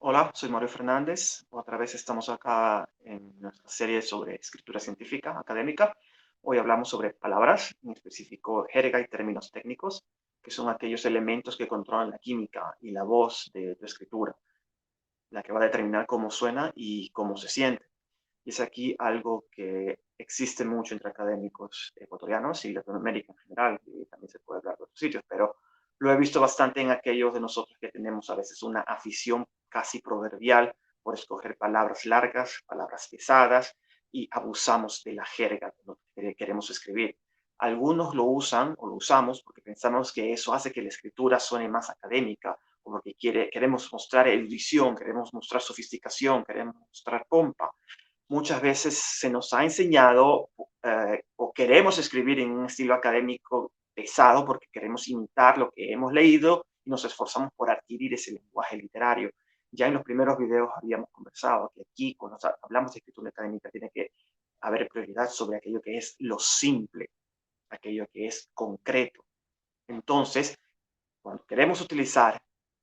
Hola, soy Mario Fernández. Otra vez estamos acá en nuestra serie sobre escritura científica académica. Hoy hablamos sobre palabras, en específico jerga y términos técnicos, que son aquellos elementos que controlan la química y la voz de tu escritura, la que va a determinar cómo suena y cómo se siente. Y es aquí algo que existe mucho entre académicos ecuatorianos y Latinoamérica en general, y también se puede hablar de otros sitios, pero lo he visto bastante en aquellos de nosotros que tenemos a veces una afición casi proverbial por escoger palabras largas, palabras pesadas, y abusamos de la jerga de lo que queremos escribir. Algunos lo usan o lo usamos porque pensamos que eso hace que la escritura suene más académica, o porque queremos mostrar erudición, queremos mostrar sofisticación, queremos mostrar pompa. Muchas veces se nos ha enseñado o queremos escribir en un estilo académico pesado porque queremos imitar lo que hemos leído y nos esforzamos por adquirir ese lenguaje literario. Ya en los primeros videos habíamos conversado que aquí, cuando hablamos de escritura académica, tiene que haber prioridad sobre aquello que es lo simple, aquello que es concreto. Entonces, cuando queremos utilizar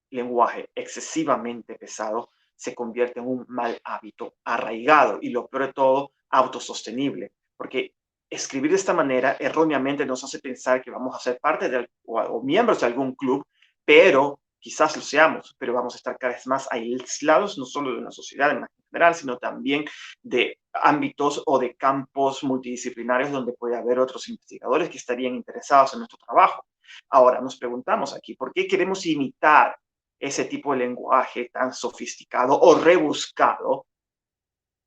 lenguaje excesivamente pesado, se convierte en un mal hábito arraigado y lo peor de todo, autosostenible, porque escribir de esta manera erróneamente nos hace pensar que vamos a ser parte de, o miembros de algún club, pero quizás lo seamos, pero vamos a estar cada vez más aislados, no solo de una sociedad en general, sino también de ámbitos o de campos multidisciplinarios donde puede haber otros investigadores que estarían interesados en nuestro trabajo. Ahora, nos preguntamos aquí, ¿por qué queremos imitar ese tipo de lenguaje tan sofisticado o rebuscado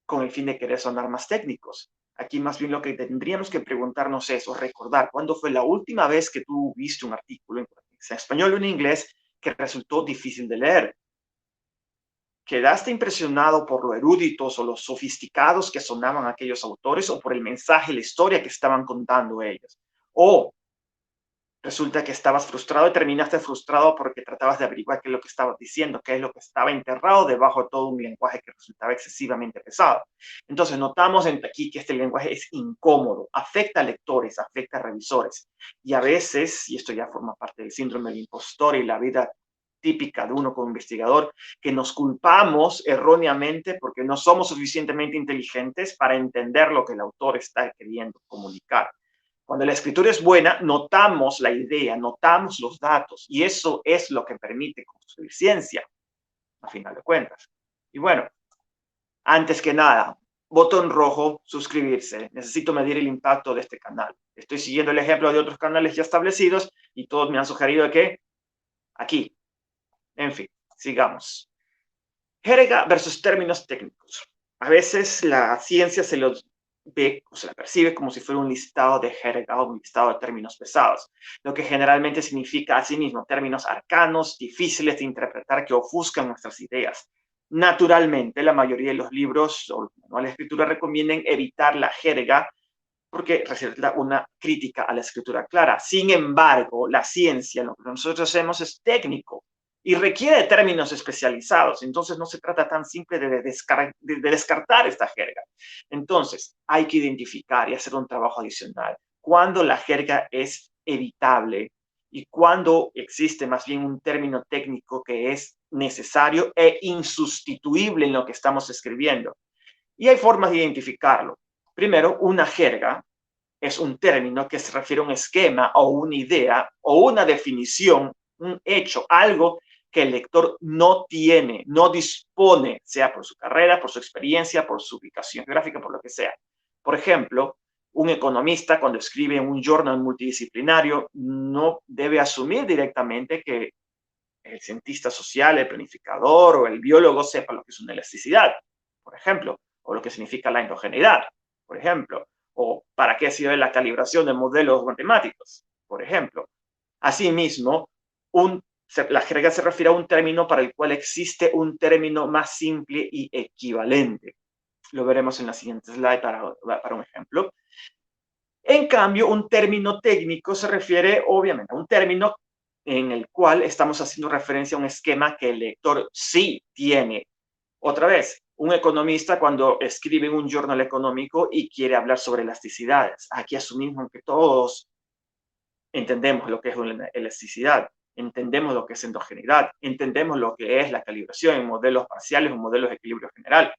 con el fin de querer sonar más técnicos? Aquí más bien lo que tendríamos que preguntarnos es, o recordar, ¿cuándo fue la última vez que tú viste un artículo en español o en inglés que resultó difícil de leer? ¿Quedaste impresionado por lo eruditos o los sofisticados que sonaban aquellos autores o por el mensaje, la historia que estaban contando ellos? ¿O resulta que estabas frustrado y terminaste frustrado porque tratabas de averiguar qué es lo que estabas diciendo, qué es lo que estaba enterrado debajo de todo un lenguaje que resultaba excesivamente pesado? Entonces, notamos aquí que este lenguaje es incómodo, afecta a lectores, afecta a revisores. Y a veces, y esto ya forma parte del síndrome del impostor y la vida típica de uno como investigador, que nos culpamos erróneamente porque no somos suficientemente inteligentes para entender lo que el autor está queriendo comunicar. Cuando la escritura es buena, notamos la idea, notamos los datos, y eso es lo que permite construir ciencia, a final de cuentas. Y bueno, antes que nada, botón rojo, suscribirse. Necesito medir el impacto de este canal. Estoy siguiendo el ejemplo de otros canales ya establecidos y todos me han sugerido que aquí. En fin, sigamos. Jerga versus términos técnicos. A veces la ciencia se los ve o se la percibe como si fuera un listado de jerga o un listado de términos pesados, lo que generalmente significa asimismo términos arcanos, difíciles de interpretar que ofuscan nuestras ideas. Naturalmente, la mayoría de los libros o los manuales de escritura recomiendan evitar la jerga porque resulta una crítica a la escritura clara. Sin embargo, la ciencia, lo que nosotros hacemos es técnico y requiere de términos especializados. Entonces, no se trata tan simple de descartar esta jerga. Entonces, hay que identificar y hacer un trabajo adicional. Cuando la jerga es evitable y cuando existe más bien un término técnico que es necesario e insustituible en lo que estamos escribiendo. Y hay formas de identificarlo. Primero, una jerga es un término que se refiere a un esquema o una idea o una definición, un hecho, algo que el lector no tiene, no dispone, sea por su carrera, por su experiencia, por su ubicación geográfica, por lo que sea. Por ejemplo, un economista cuando escribe en un journal multidisciplinario no debe asumir directamente que el cientista social, el planificador o el biólogo sepa lo que es una elasticidad, por ejemplo, o lo que significa la endogeneidad, por ejemplo, o para qué sirve la calibración de modelos matemáticos, por ejemplo. Asimismo, la jerga se refiere a un término para el cual existe un término más simple y equivalente. Lo veremos en la siguiente slide para un ejemplo. En cambio, un término técnico se refiere, obviamente, a un término en el cual estamos haciendo referencia a un esquema que el lector sí tiene. Otra vez, un economista cuando escribe en un journal económico y quiere hablar sobre elasticidades. Aquí asumimos que todos entendemos lo que es una elasticidad. entendemos lo que es endogeneidad, entendemos lo que es la calibración en modelos parciales o modelos de equilibrio general.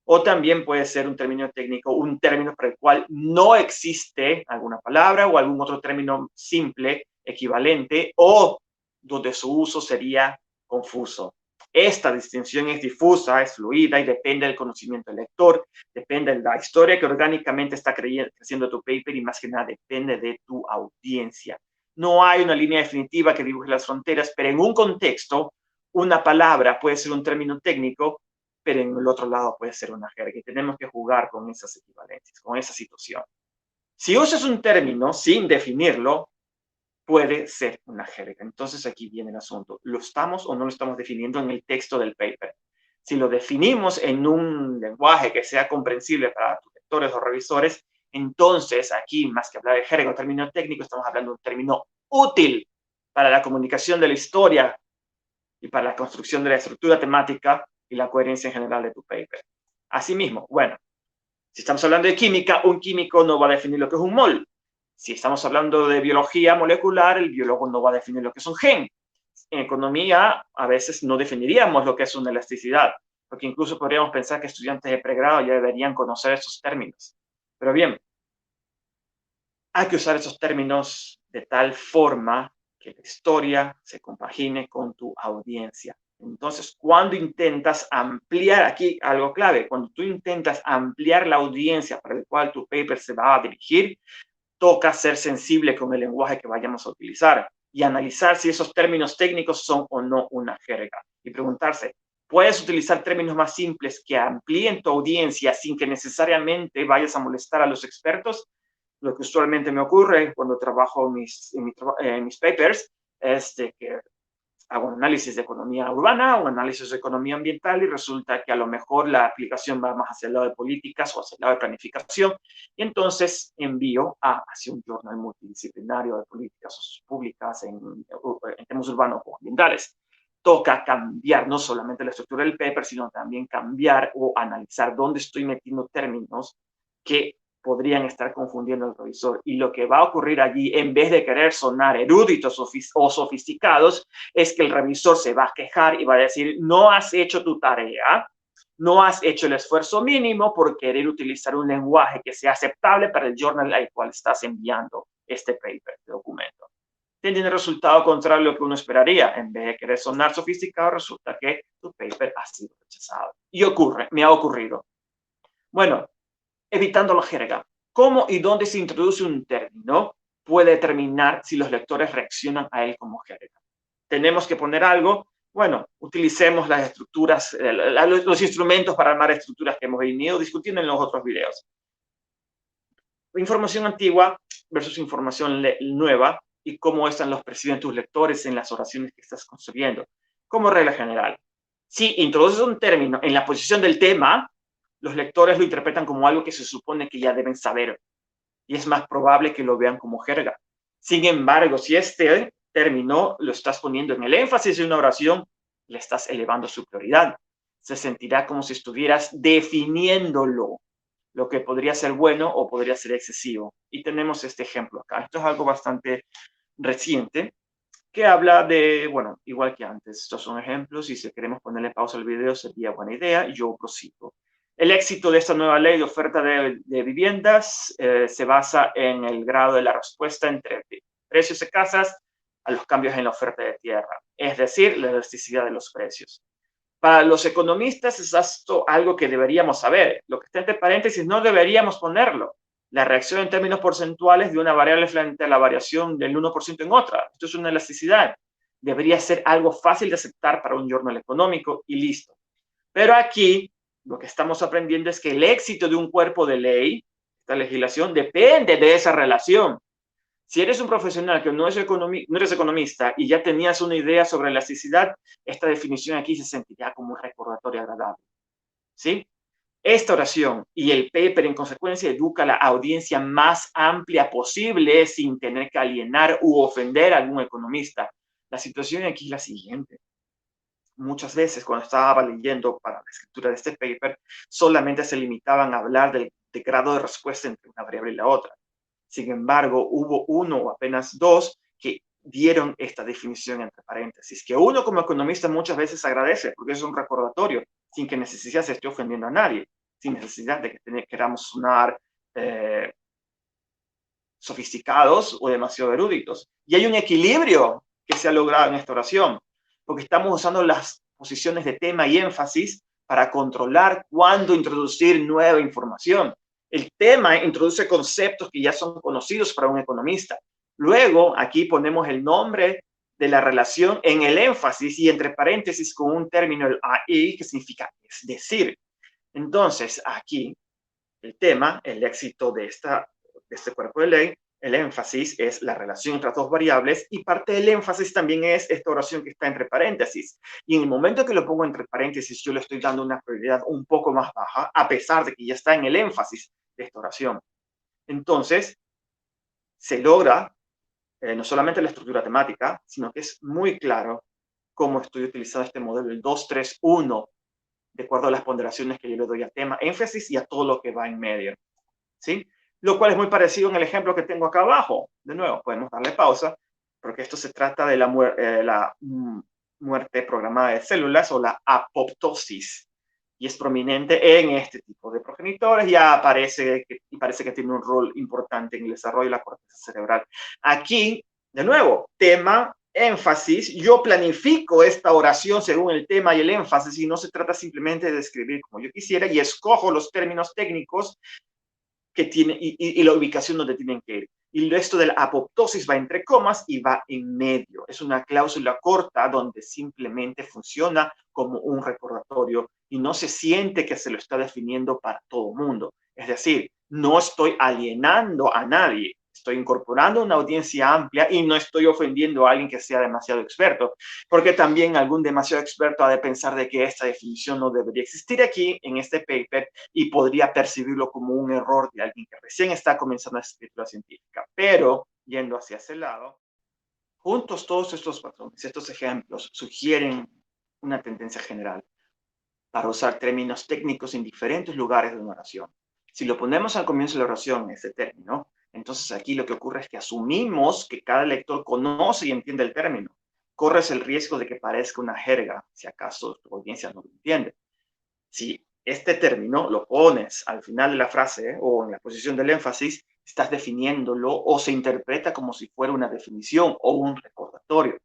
O también puede ser un término técnico, un término para el cual no existe alguna palabra o algún otro término simple, equivalente, o donde su uso sería confuso. Esta distinción es difusa, es fluida y depende del conocimiento del lector, depende de la historia que orgánicamente está creciendo tu paper y más que nada depende de tu audiencia. No hay una línea definitiva que dibuje las fronteras, pero en un contexto, una palabra puede ser un término técnico, pero en el otro lado puede ser una jerga y tenemos que jugar con esas equivalencias, con esa situación. Si usas un término sin definirlo, puede ser una jerga. Entonces aquí viene el asunto. ¿Lo estamos o no lo estamos definiendo en el texto del paper? Si lo definimos en un lenguaje que sea comprensible para tus lectores o revisores, entonces aquí, más que hablar de jerga o término técnico, estamos hablando de un término útil para la comunicación de la historia y para la construcción de la estructura temática y la coherencia en general de tu paper. Asimismo, bueno, si estamos hablando de química, un químico no va a definir lo que es un mol. Si estamos hablando de biología molecular, el biólogo no va a definir lo que es un gen. En economía, a veces no definiríamos lo que es una elasticidad, porque incluso podríamos pensar que estudiantes de pregrado ya deberían conocer esos términos. Pero bien, hay que usar esos términos de tal forma que la historia se compagine con tu audiencia. Entonces, cuando intentas ampliar, aquí algo clave, cuando tú intentas ampliar la audiencia para el cual tu paper se va a dirigir, toca ser sensible con el lenguaje que vayamos a utilizar y analizar si esos términos técnicos son o no una jerga. Y preguntarse, ¿puedes utilizar términos más simples que amplíen tu audiencia sin que necesariamente vayas a molestar a los expertos? Lo que usualmente me ocurre cuando trabajo en mis papers es de que hago un análisis de economía urbana, un análisis de economía ambiental y resulta que a lo mejor la aplicación va más hacia el lado de políticas o hacia el lado de planificación y entonces envío hacia un journal multidisciplinario de políticas públicas en temas urbanos o ambientales. Toca cambiar no solamente la estructura del paper, sino también cambiar o analizar dónde estoy metiendo términos que podrían estar confundiendo al revisor. Y lo que va a ocurrir allí, en vez de querer sonar eruditos o sofisticados, es que el revisor se va a quejar y va a decir, no has hecho tu tarea, no has hecho el esfuerzo mínimo por querer utilizar un lenguaje que sea aceptable para el journal al cual estás enviando este paper, este documento. Tiene el resultado contrario a lo que uno esperaría. En vez de querer sonar sofisticado, resulta que tu paper ha sido rechazado. Y me ha ocurrido. Bueno, evitando la jerga. ¿Cómo y dónde se introduce un término puede determinar si los lectores reaccionan a él como jerga? Tenemos que poner algo, bueno, utilicemos las estructuras, los instrumentos para armar estructuras que hemos venido discutiendo en los otros videos. Información antigua versus información nueva y cómo están los perciben tus lectores en las oraciones que estás construyendo. Como regla general, si introduces un término en la posición del tema, los lectores lo interpretan como algo que se supone que ya deben saber y es más probable que lo vean como jerga. Sin embargo, si este término lo estás poniendo en el énfasis de una oración, le estás elevando su prioridad. Se sentirá como si estuvieras definiéndolo, lo que podría ser bueno o podría ser excesivo. Y tenemos este ejemplo acá. Esto es algo bastante reciente que habla de, bueno, igual que antes, estos son ejemplos y si queremos ponerle pausa al video sería buena idea y yo prosigo. El éxito de esta nueva ley de oferta de viviendas se basa en el grado de la respuesta entre precios de casas a los cambios en la oferta de tierra, es decir, la elasticidad de los precios. Para los economistas es esto algo que deberíamos saber. Lo que está entre paréntesis no deberíamos ponerlo. La reacción en términos porcentuales de una variable frente a la variación del 1% en otra. Esto es una elasticidad. Debería ser algo fácil de aceptar para un journal económico y listo. Pero aquí lo que estamos aprendiendo es que el éxito de un cuerpo de ley, esta legislación, depende de esa relación. Si eres un profesional que no eres economista y ya tenías una idea sobre elasticidad, esta definición aquí se sentirá como un recordatorio agradable. ¿Sí? Esta oración y el paper en consecuencia educa a la audiencia más amplia posible sin tener que alienar u ofender a algún economista. La situación aquí es la siguiente. Muchas veces cuando estaba leyendo para la escritura de este paper, solamente se limitaban a hablar del grado de respuesta entre una variable y la otra. Sin embargo, hubo uno o apenas dos que dieron esta definición entre paréntesis, que uno como economista muchas veces agradece, porque es un recordatorio, sin que necesidad se esté ofendiendo a nadie, sin necesidad de que queramos sonar sofisticados o demasiado eruditos. Y hay un equilibrio que se ha logrado en esta oración, porque estamos usando las posiciones de tema y énfasis para controlar cuándo introducir nueva información. El tema introduce conceptos que ya son conocidos para un economista. Luego, aquí ponemos el nombre de la relación en el énfasis y entre paréntesis con un término, el AI, que significa es decir. Entonces, aquí, el tema, el éxito de este cuerpo de ley, el énfasis es la relación entre las dos variables y parte del énfasis también es esta oración que está entre paréntesis. Y en el momento que lo pongo entre paréntesis, yo le estoy dando una prioridad un poco más baja, a pesar de que ya está en el énfasis de esta oración. Entonces, se logra no solamente la estructura temática, sino que es muy claro cómo estoy utilizando este modelo, el 2-3-1, de acuerdo a las ponderaciones que yo le doy al tema, énfasis y a todo lo que va en medio. ¿Sí? Lo cual es muy parecido en el ejemplo que tengo acá abajo. De nuevo, podemos darle pausa, porque esto se trata de la muerte programada de células o la apoptosis. Y es prominente en este tipo de progenitores. Ya parece que tiene un rol importante en el desarrollo de la corteza cerebral. Aquí, de nuevo, tema, énfasis. Yo planifico esta oración según el tema y el énfasis y no se trata simplemente de escribir como yo quisiera y escojo los términos técnicos que tiene y la ubicación donde tienen que ir. Y el resto de la apoptosis va entre comas y va en medio. Es una cláusula corta donde simplemente funciona como un recordatorio y no se siente que se lo está definiendo para todo el mundo. Es decir, no estoy alienando a nadie. Estoy incorporando una audiencia amplia y no estoy ofendiendo a alguien que sea demasiado experto, porque también algún demasiado experto ha de pensar de que esta definición no debería existir aquí en este paper y podría percibirlo como un error de alguien que recién está comenzando a escritura científica. Pero, yendo hacia ese lado, juntos todos estos patrones, estos ejemplos, sugieren una tendencia general para usar términos técnicos en diferentes lugares de una oración. Si lo ponemos al comienzo de la oración, ese término, entonces aquí lo que ocurre es que asumimos que cada lector conoce y entiende el término. Corres el riesgo de que parezca una jerga, si acaso tu audiencia no lo entiende. Si este término lo pones al final de la frase o en la posición del énfasis, estás definiéndolo o se interpreta como si fuera una definición o un recordatorio,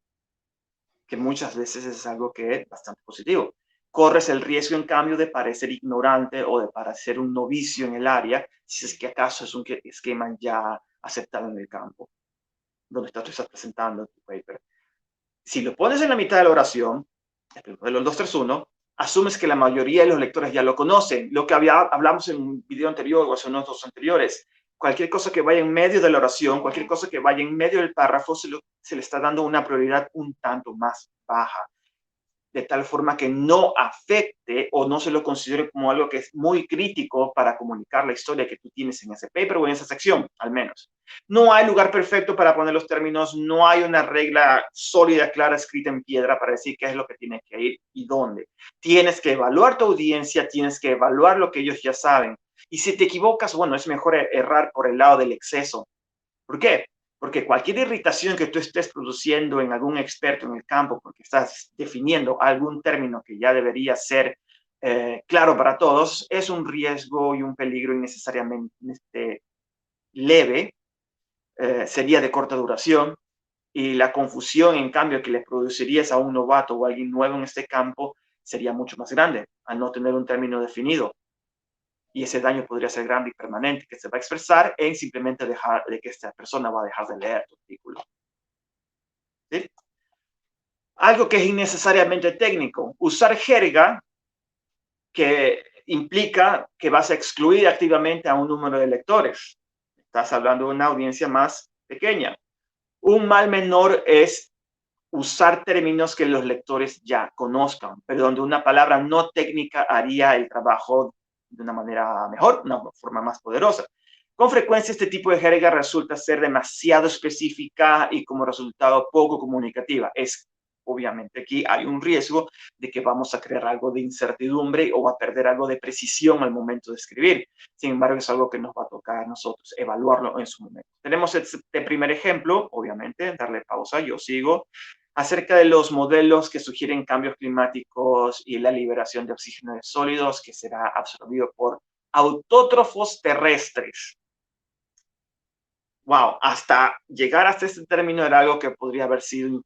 que muchas veces es algo que es bastante positivo. Corres el riesgo, en cambio, de parecer ignorante o de parecer un novicio en el área, si es que acaso es un esquema ya aceptado en el campo, donde tú estás presentando tu paper. Si lo pones en la mitad de la oración, el modelo 2-3-1, asumes que la mayoría de los lectores ya lo conocen. Lo que hablamos en un video anterior o hace unos dos anteriores. Cualquier cosa que vaya en medio de la oración, cualquier cosa que vaya en medio del párrafo, se le está dando una prioridad un tanto más baja, de tal forma que no afecte o no se lo considere como algo que es muy crítico para comunicar la historia que tú tienes en ese paper o en esa sección, al menos. No hay lugar perfecto para poner los términos, no hay una regla sólida, clara, escrita en piedra para decir qué es lo que tiene que ir y dónde. Tienes que evaluar tu audiencia, tienes que evaluar lo que ellos ya saben. Y si te equivocas, bueno, es mejor errar por el lado del exceso. ¿Por qué? Porque cualquier irritación que tú estés produciendo en algún experto en el campo, porque estás definiendo algún término que ya debería ser claro para todos, es un riesgo y un peligro innecesariamente leve, sería de corta duración, y la confusión, en cambio, que le producirías a un novato o a alguien nuevo en este campo sería mucho más grande al no tener un término definido. Y ese daño podría ser grande y permanente, que se va a expresar en simplemente dejar de que esta persona va a dejar de leer tu artículo. ¿Sí? Algo que es innecesariamente técnico, usar jerga que implica que vas a excluir activamente a un número de lectores. Estás hablando de una audiencia más pequeña. Un mal menor es usar términos que los lectores ya conozcan, pero donde una palabra no técnica haría el trabajo de una manera mejor, una forma más poderosa. Con frecuencia este tipo de jerga resulta ser demasiado específica y como resultado poco comunicativa. Es obviamente aquí hay un riesgo de que vamos a crear algo de incertidumbre o a perder algo de precisión al momento de escribir. Sin embargo, es algo que nos va a tocar a nosotros evaluarlo en su momento. Tenemos este primer ejemplo, obviamente, darle pausa, yo sigo, acerca de los modelos que sugieren cambios climáticos y la liberación de oxígeno de sólidos que será absorbido por autótrofos terrestres. Wow, hasta llegar hasta este término era algo que podría haber sido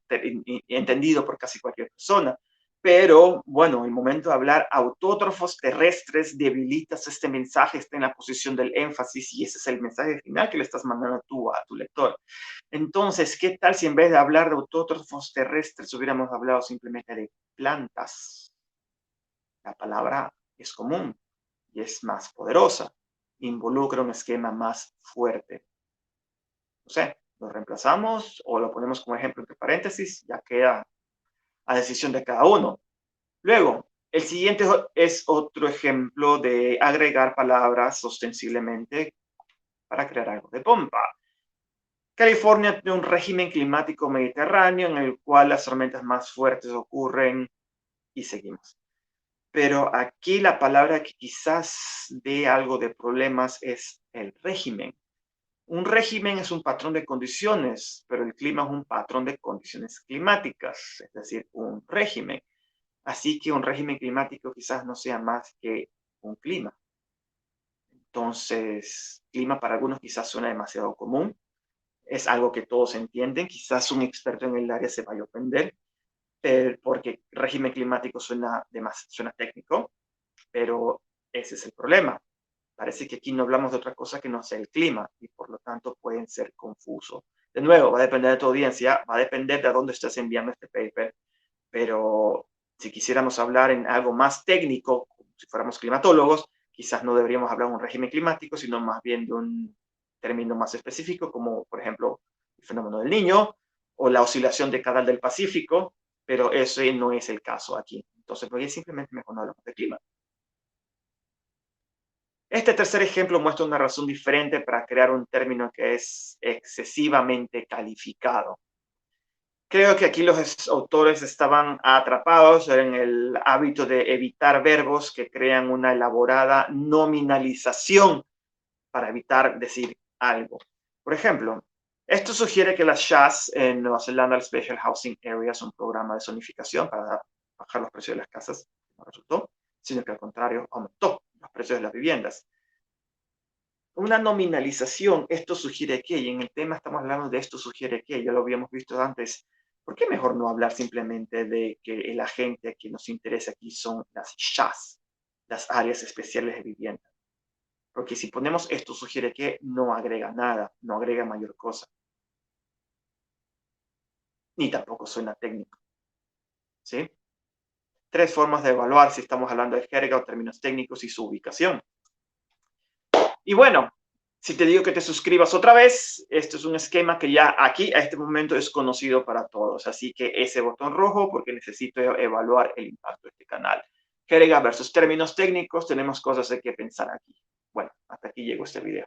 entendido por casi cualquier persona. Pero, bueno, el momento de hablar autótrofos terrestres debilitas este mensaje, está en la posición del énfasis y ese es el mensaje final que le estás mandando tú a tu lector. Entonces, ¿qué tal si en vez de hablar de autótrofos terrestres hubiéramos hablado simplemente de plantas? La palabra es común y es más poderosa, involucra un esquema más fuerte. No sé, lo reemplazamos o lo ponemos como ejemplo entre paréntesis, ya queda a decisión de cada uno. Luego, el siguiente es otro ejemplo de agregar palabras ostensiblemente para crear algo de pompa. California tiene un régimen climático mediterráneo en el cual las tormentas más fuertes ocurren y seguimos. Pero aquí la palabra que quizás dé algo de problemas es el régimen. Un régimen es un patrón de condiciones, pero el clima es un patrón de condiciones climáticas, es decir, un régimen. Así que un régimen climático quizás no sea más que un clima. Entonces, clima para algunos quizás suena demasiado común, es algo que todos entienden, quizás un experto en el área se vaya a ofender, porque régimen climático suena técnico, pero ese es el problema. Parece que aquí no hablamos de otra cosa que no sea el clima y por lo tanto pueden ser confusos. De nuevo, va a depender de tu audiencia, va a depender de a dónde estés enviando este paper, pero si quisiéramos hablar en algo más técnico, como si fuéramos climatólogos, quizás no deberíamos hablar de un régimen climático, sino más bien de un término más específico, como por ejemplo el fenómeno del Niño o la oscilación decadal del Pacífico, pero ese no es el caso aquí. Entonces, porque simplemente mejor no hablamos de clima. Este tercer ejemplo muestra una razón diferente para crear un término que es excesivamente calificado. Creo que aquí los autores estaban atrapados en el hábito de evitar verbos que crean una elaborada nominalización para evitar decir algo. Por ejemplo, esto sugiere que las SHAS en Nueva Zelanda, el Special Housing Area, es un programa de zonificación para bajar los precios de las casas, no resultó, sino que al contrario aumentó los precios de las viviendas. Una nominalización, esto sugiere que, y en el tema estamos hablando de esto sugiere que, ya lo habíamos visto antes, ¿por qué mejor no hablar simplemente de que el agente que nos interesa aquí son las SHAS, las áreas especiales de vivienda? Porque si ponemos esto sugiere que, no agrega nada, no agrega mayor cosa. Ni tampoco suena técnico. ¿Sí? 3 formas de evaluar si estamos hablando de jerga o términos técnicos y su ubicación. Y bueno, si te digo que te suscribas otra vez, esto es un esquema que ya aquí a este momento es conocido para todos. Así que ese botón rojo porque necesito evaluar el impacto de este canal. Jerga versus términos técnicos, tenemos cosas de que pensar aquí. Bueno, hasta aquí llegó este video.